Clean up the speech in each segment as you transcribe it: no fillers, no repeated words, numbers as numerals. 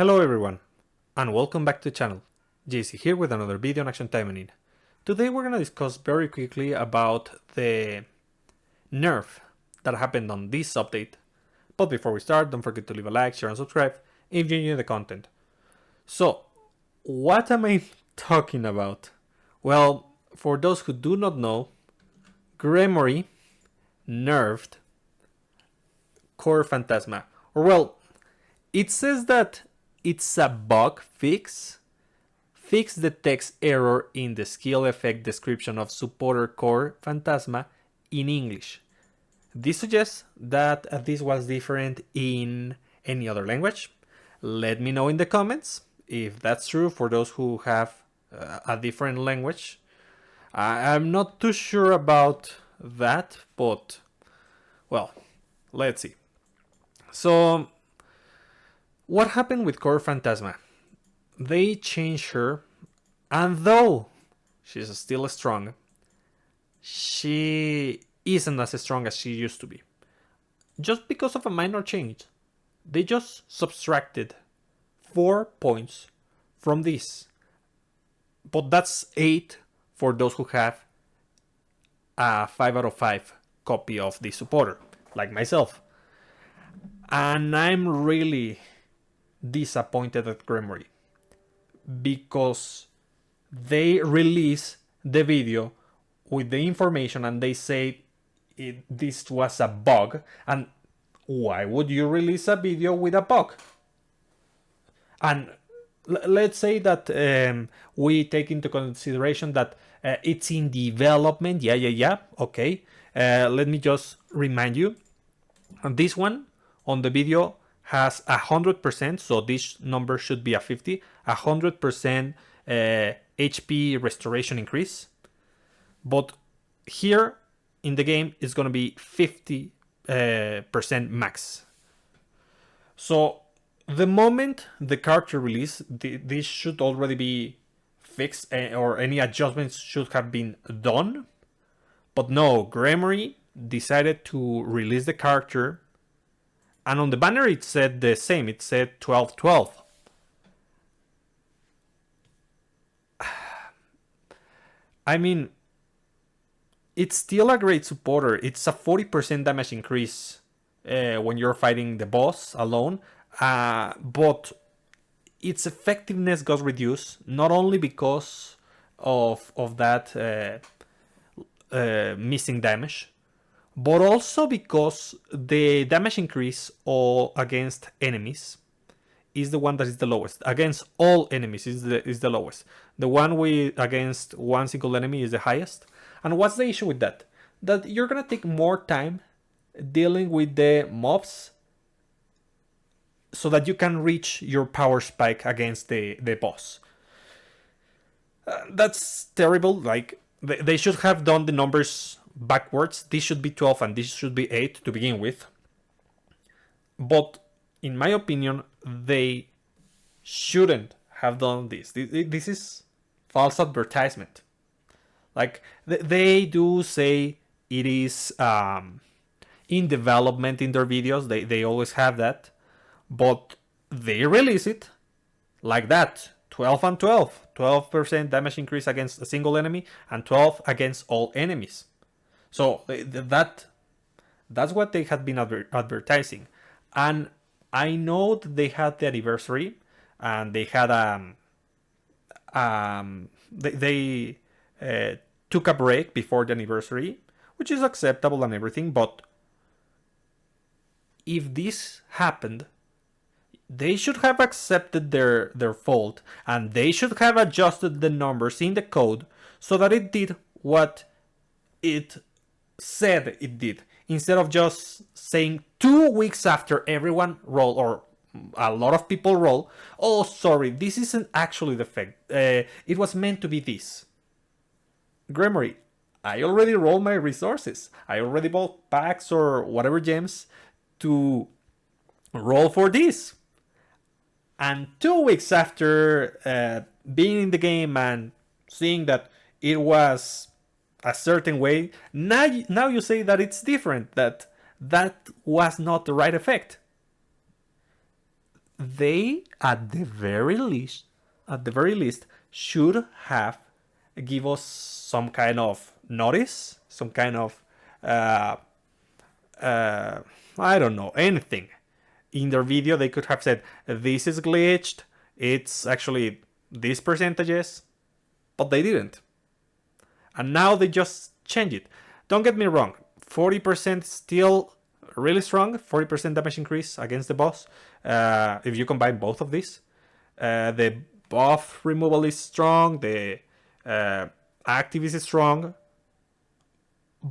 Hello everyone, and welcome back to the channel. JC here with another video on Action Taimanin. Today we're going to discuss very quickly about the nerf that happened on this update. But before we start, don't forget to leave a like, share and subscribe if you enjoy the content. So, what am I talking about? Well, for those who do not know, Gremory nerfed core Phantasma. Or well, it says that it's a bug fix. Fix the text error in the skill effect description of supporter core Phantasma in English. This suggests that this was different in any other language. Let me know in the comments if that's true for those who have a different language. I'm not too sure about that, but well, let's see. So, what happened with core Phantasma? They changed her, and though she's still strong, she isn't as strong as she used to be. Just because of a minor change. They just subtracted 4 points from this. But that's 8 for those who have a 5 out of 5 copy of the supporter, like myself. And I'm really disappointed at Gremory because they release the video with the information and they say this was a bug. And why would you release a video with a bug? And let's say that we take into consideration that it's in development. Yeah. Okay. Let me just remind you. And this one on the video has 100%, so this number should be a 50, 100% HP restoration increase. But here in the game it's going to be 50% max. So the moment the character release, this should already be fixed, or any adjustments should have been done. But no, Gremory decided to release the character. And on the banner it said the same, it said 12-12. I mean, it's still a great supporter. It's a 40% damage increase when you're fighting the boss alone. But its effectiveness got reduced, not only because of that missing damage, but also because the damage increase against enemies is the one that is the lowest. Against all enemies is the lowest. The one against one single enemy is the highest. And what's the issue with that? That you're gonna take more time dealing with the mobs so that you can reach your power spike against the boss. That's terrible. Like, they should have done the numbers backwards. This should be 12 and this should be 8 to begin with. But in my opinion, they shouldn't have done this. This is false advertisement. Like, they do say it is in development in their videos. They always have that. But they release it like that. 12 and 12. 12% damage increase against a single enemy and 12 against all enemies. So that's what they had been advertising. And I know that they had the anniversary and they had they took a break before the anniversary, which is acceptable and everything. But if this happened, they should have accepted their fault and they should have adjusted the numbers in the code so that it did what it said it did, instead of just saying 2 weeks after everyone roll, or a lot of people roll, oh sorry, this isn't actually the effect, it was meant to be this. Gremory, I already rolled my resources, I already bought packs or whatever gems to roll for this, and 2 weeks after being in the game and seeing that it was a certain way, now you say that it's different, that was not the right effect. they at the very least should have give us some kind of notice, some kind of I don't know, anything. In their video they could have said this is glitched, it's actually these percentages, but they didn't. And now they just change it. Don't get me wrong, 40% still really strong, 40% damage increase against the boss. If you combine both of these, the buff removal is strong, the active is strong,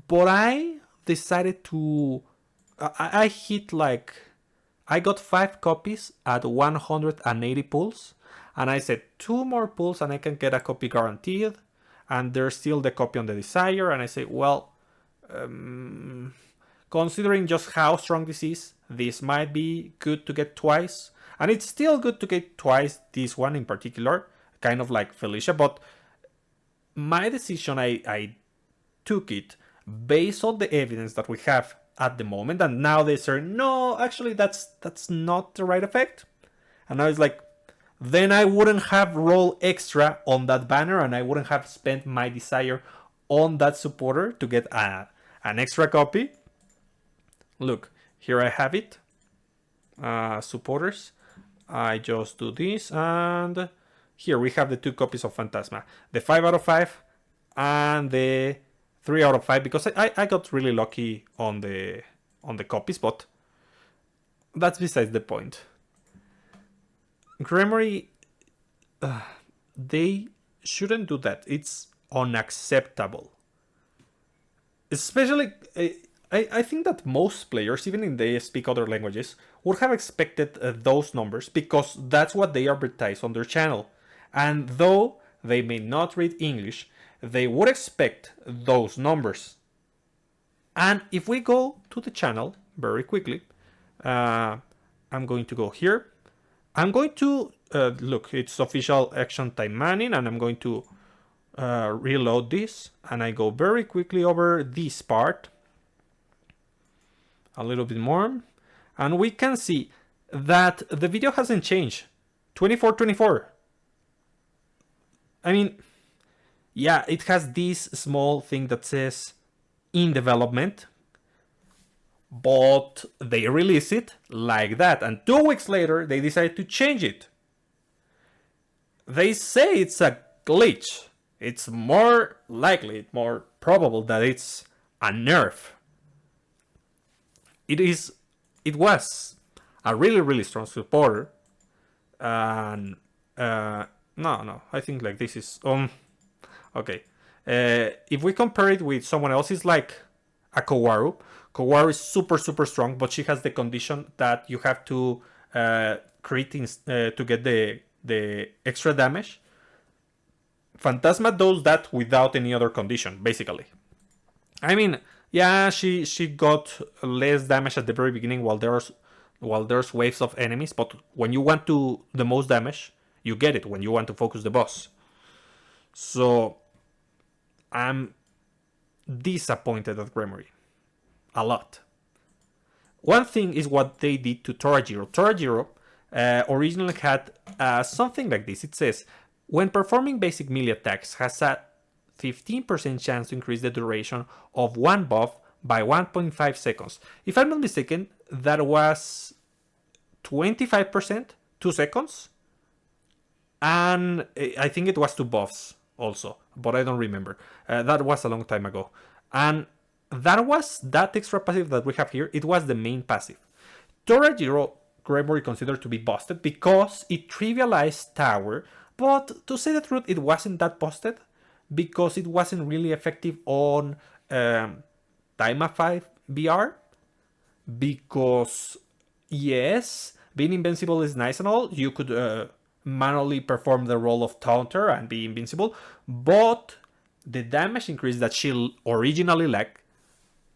but I decided to I hit like I got 5 copies at 180 pulls, and I said 2 more pulls and I can get a copy guaranteed, and there's still the copy on the desire. And I say, well, considering just how strong this is, this might be good to get twice, and it's still good to get twice, this one in particular, kind of like Felicia. But my decision, I took it based on the evidence that we have at the moment, and now they say no, actually that's not the right effect. And I was like, then I wouldn't have rolled extra on that banner, and I wouldn't have spent my desire on that supporter to get an extra copy. Look, here I have it, supporters. I just do this, and here we have the 2 copies of Phantasma, the 5 out of 5 and the 3 out of 5, because I got really lucky on the copies, but that's besides the point. Gremory, they shouldn't do that. It's unacceptable. Especially, I think that most players, even if they speak other languages, would have expected those numbers, because that's what they advertise on their channel. And though they may not read English, they would expect those numbers. And if we go to the channel very quickly, I'm going to go here. I'm going to look, it's official action Taimanin, and I'm going to reload this, and I go very quickly over this part a little bit more, and we can see that the video hasn't changed. 2424. I mean, yeah, it has this small thing that says in development, but they release it like that, and 2 weeks later they decide to change it. They say it's a glitch. It's more likely, more probable that it's a nerf. It was a really strong supporter, and no, I think like this is okay. If we compare it with someone else, it's like a Kowaru. Kowaru is super strong, but she has the condition that you have to crit to get the extra damage. Phantasma does that without any other condition, basically. I mean, yeah, she got less damage at the very beginning while there's waves of enemies, but when you want to the most damage, you get it when you want to focus the boss. So I'm disappointed at Gremory. A lot. One thing is what they did to Torajiro. Torajiro originally had something like this. It says, when performing basic melee attacks, has a 15% chance to increase the duration of one buff by 1.5 seconds. If I'm not mistaken, that was 25%, 2 seconds. And I think it was 2 buffs also, but I don't remember. That was a long time ago. And that extra passive that we have here, it was the main passive. Torajiro Gremory considered to be busted because it trivialized tower, but to say the truth, it wasn't that busted because it wasn't really effective on Taima 5 BR. Because yes, being invincible is nice and all, you could manually perform the role of taunter and be invincible, but the damage increase that she originally lacked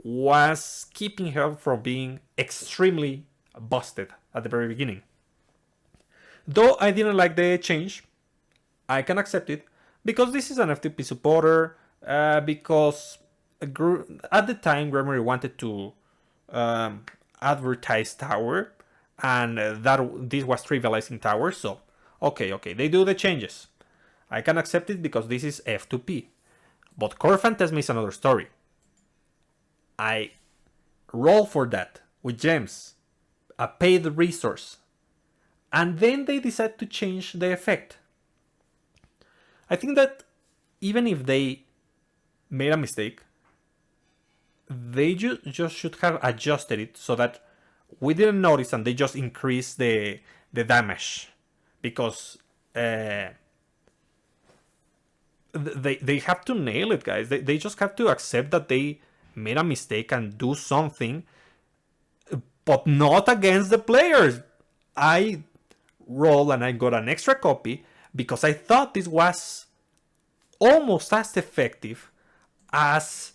was keeping her from being extremely busted at the very beginning. Though I didn't like the change, I can accept it because this is an FTP supporter, because at the time Gremory wanted to advertise tower, and this was trivializing towers. So okay, they do the changes. I can accept it because this is F2P. But Core Phantasma is another story. I roll for that with gems, a paid resource, and then they decide to change the effect. I think that even if they made a mistake, they just should have adjusted it so that we didn't notice and they just increased the damage. Because they have to nail it, guys. They just have to accept that they made a mistake and do something, but not against the players. I rolled and I got an extra copy because I thought this was almost as effective as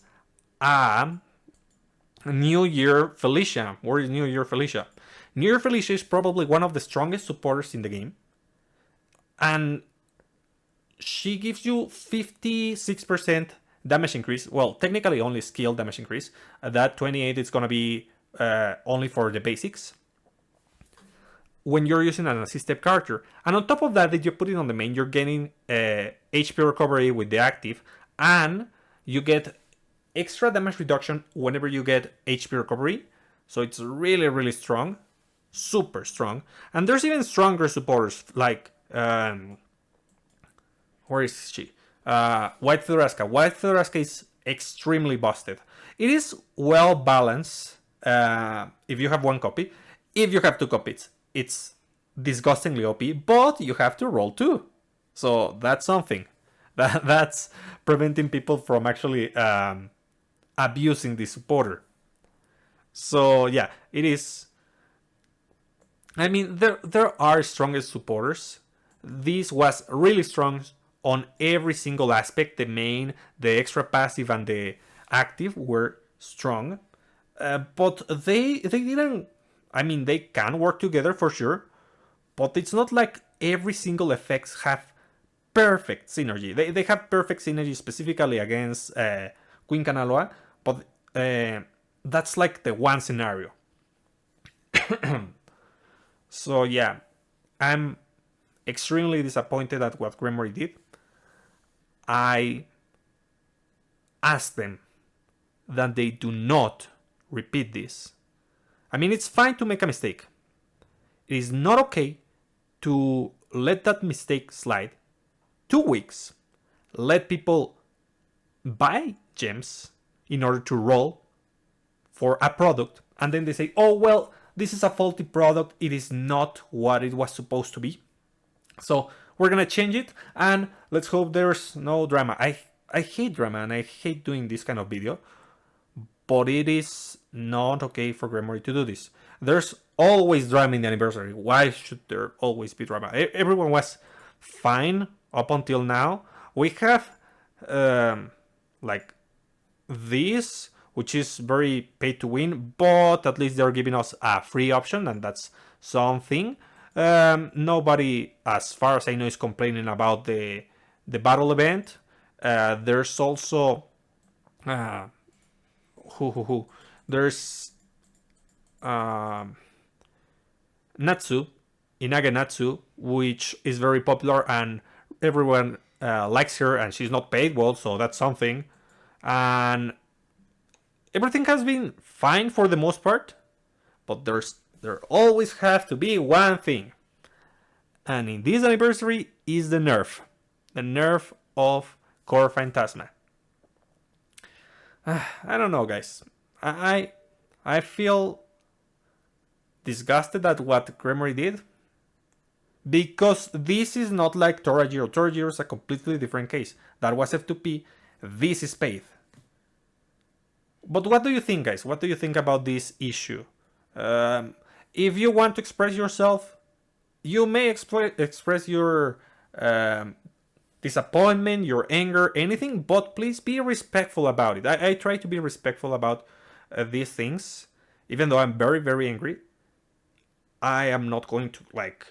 New Year Felicia. Where is New Year Felicia? New Year Felicia is probably one of the strongest supporters in the game. And she gives you 56% damage increase. Well, technically only skill damage increase. That 28 is going to be only for the basics when you're using an assistive character. And on top of that, if you put it on the main, you're getting HP recovery with the active, and you get extra damage reduction whenever you get HP recovery. So it's really, really strong. Super strong. And there's even stronger supporters like where is she? White Fedoraska. White Fedoraska is extremely busted. It is well balanced if you have one copy. If you have two copies, it's disgustingly OP, but you have to roll two. So that's something. That's preventing people from actually abusing the supporter. So yeah, it is. I mean, there are strongest supporters. This was really strong on every single aspect. The main, the extra passive, and the active were strong. But they didn't. I mean, they can work together for sure. But it's not like every single effects have perfect synergy. They have perfect synergy specifically against Queen Kanaloa. But that's like the one scenario. So yeah, I'm extremely disappointed at what Grimoire did. I asked them that they do not repeat this. I mean, it's fine to make a mistake. It is not okay to let that mistake slide 2 weeks. Let people buy gems in order to roll for a product, and then they say, oh, well, this is a faulty product. It is not what it was supposed to be. So we're going to change it, and let's hope there's no drama. I hate drama, and I hate doing this kind of video, but it is not okay for Grimoire to do this. There's always drama in the anniversary. Why should there always be drama? Everyone was fine up until now. We have like this, which is very pay to win, but at least they're giving us a free option, and that's something. Nobody, as far as I know, is complaining about the battle event. There's also there's Natsu, Inage Natsu, which is very popular and everyone likes her, and she's not paid well, so that's something. And everything has been fine for the most part, but there always have to be one thing, and in this anniversary is the nerf of Core Phantasma. I don't know, guys. I feel disgusted at what Grimoire did, because this is not like Torajiro. Torajiro is a completely different case. That was F2P. This is paid. But what do you think, guys? What do you think about this issue? If you want to express yourself, you may express your disappointment, your anger, anything, but please be respectful about it. I try to be respectful about these things, even though I'm very, very angry. I am not going to like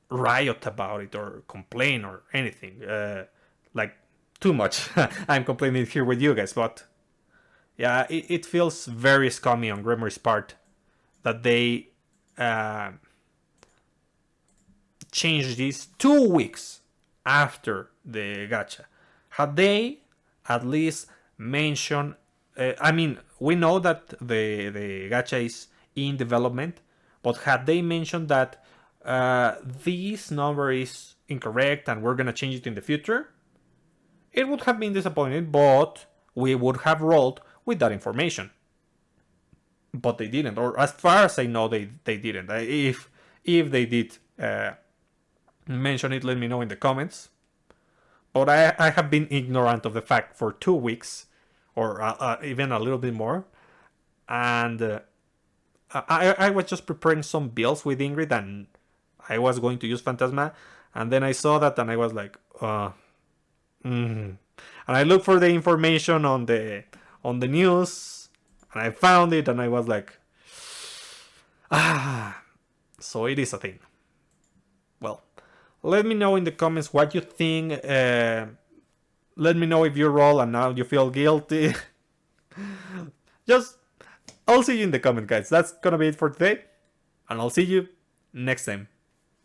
riot about it or complain or anything like too much. I'm complaining here with you guys, but yeah, it feels very scummy on Grimoire's part that they changed this 2 weeks after the gacha, had they at least mentioned, I mean, we know that the gacha is in development, but had they mentioned that this number is incorrect and we're gonna change it in the future, it would have been disappointing, but we would have rolled with that information. But they didn't, or as far as I know, they didn't. If they did mention it, let me know in the comments. But I have been ignorant of the fact for 2 weeks, or even a little bit more, and I was just preparing some builds with Ingrid, and I was going to use Phantasma, and then I saw that, and I was like, and I looked for the information on the news, and I found it, and I was like, so it is a thing. Well, let me know in the comments what you think. Let me know if you roll and now you feel guilty. Just, I'll see you in the comment, guys. That's gonna be it for today, and I'll see you next time.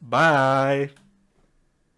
Bye.